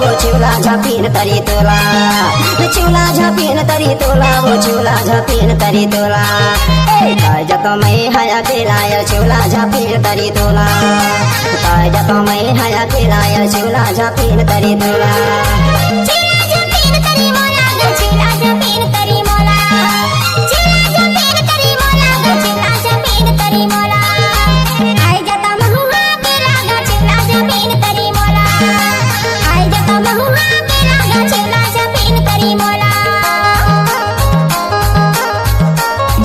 वो चूला झापीन तरी तोला चूला झापीन तरी तोला वो चूला झापीन तरी तोला काय जतो मैं हया केलाय चूला झापीन तरी तोला काय जतो मैं हया केलाय चूला झापीन तरी तोला चूला झापीन तरी मोला ग चूला झापीन तरी मोला चूला झापीन तरी मोला ग चूला झापीन तरी मोला आई जता महुआ केला ग चूला झापीन तरी मोला आई जता महुआ केला ग चूला झापीन तरी मोला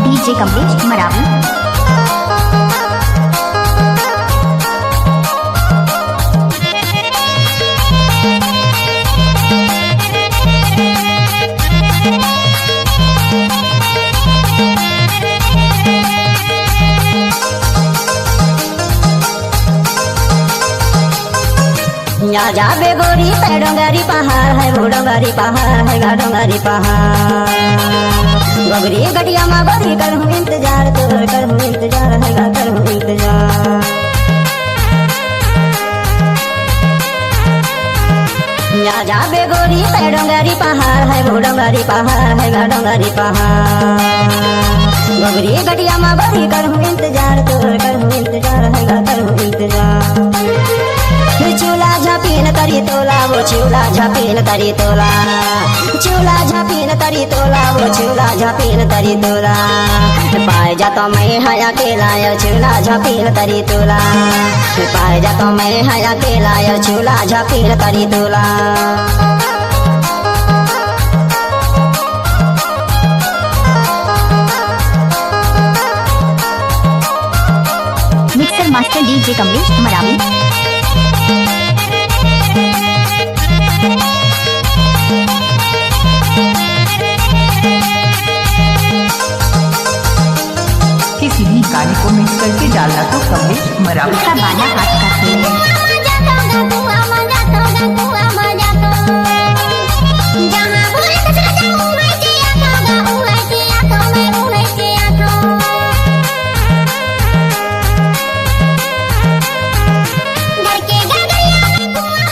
डीजे कमलेश मरावी। या जाबे गोरी पे डोंगरी पहाड़ है वो डोंगरी पहाड़ है गा डोंगरी पहाड़ गोगरी गटिया माँ गोरी करहूँ इंतजार तो करहूँ इंतजार है गा करहूँ इंतजार या जाबे गोरी पे डोंगरी पहाड़ है वो डोंगरी पहाड़ है गा डोंगरी पहाड़ गोगरी गटिया माँ गोरी करहूँ इंतजार तो करहूँ इंतजार है गा करहूँ इंतजार चूला झापीन तरी तोला वो चूला झापीन तरी तोला चूला झापीन तरी तोला वो चूला झापीन तरी तोला पाए जातो मैं हया केलाय चूला झापीन तरी तोला पाए जातो मैं हया केलाय चूला झापीन तरी तोला mixer master DJ Kamlesh Maravi. किसी भी गाने को मिक्स करके डालना तो कमलेश मरावी उसका बाना हाथ का खेल है। जहाँ बोले तो चला जाऊँ मैं जिया तो गाऊँ मैं जिया तो मैं उन्हें जिया तो घर के गगरिया में कुआं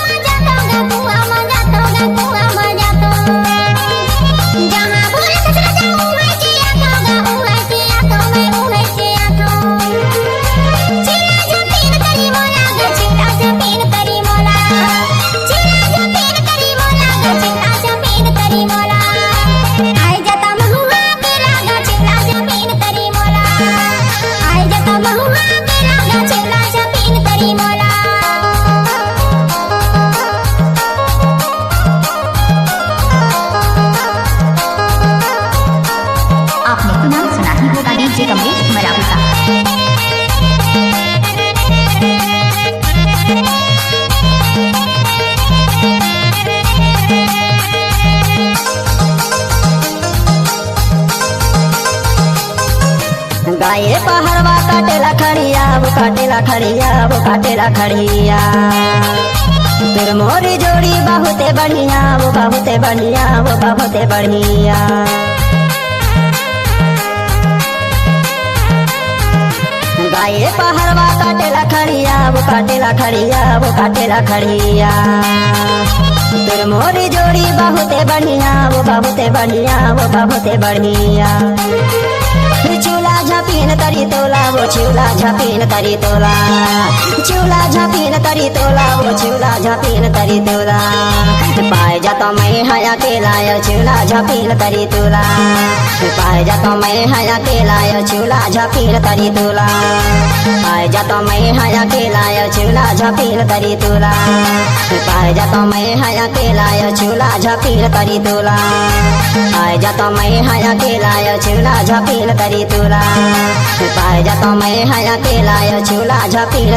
मजा तो जहाँ बोले तो चला जाऊँ मैं जिया तो गाऊँ मैं जिया तो मैं उन्हें जिया तो चूला झापीन तरी मोला ग चूला झापीन तरी मोला चूला झापीन तरी मोला ग चूला झापीन तरी मोला आई जता महुआ केला ग चूला झापीन तरी मोला आई जता महुआ केला ग चूला झापीन तरी मोला आपने तो नाम सुना ही होगा डीजे कमलेश मरावी का। गाये पहाड़वा काटेला खड़िया वो काटेला खड़िया वो काटेला खड़िया तेरे मोरी जोड़ी बहुते बढ़िया वो बहुते बढ़िया वो बहुते बढ़िया गाये पहाड़वा काटेला खड़िया वो काटेला खड़िया वो काटेला खड़िया तेरे मोरी जोड़ी बहुते बढ़िया वो बहुते बढ़िया वो बहुते बढ़िया चूला झापीन तरी तोला वो चूला झापीन तरी तोला चूला झापीन तरी तोला वो चूला झापीन तरी तोला पाए जातो मैं हया केलाय चूला झापीन तरी तोला पाए जातो मैं हया केलाय चूला झापीन तरी तोला पाए जातो मैं हया केलाय चूला झापीन तरी तोला पाए जातो मैं हया केलाय चूला झापीन तरी तोला पाए जातो मैं हया केलाय चूला झापीन तरी तोला पाए जातो मैं हया केलाय चूला झापीन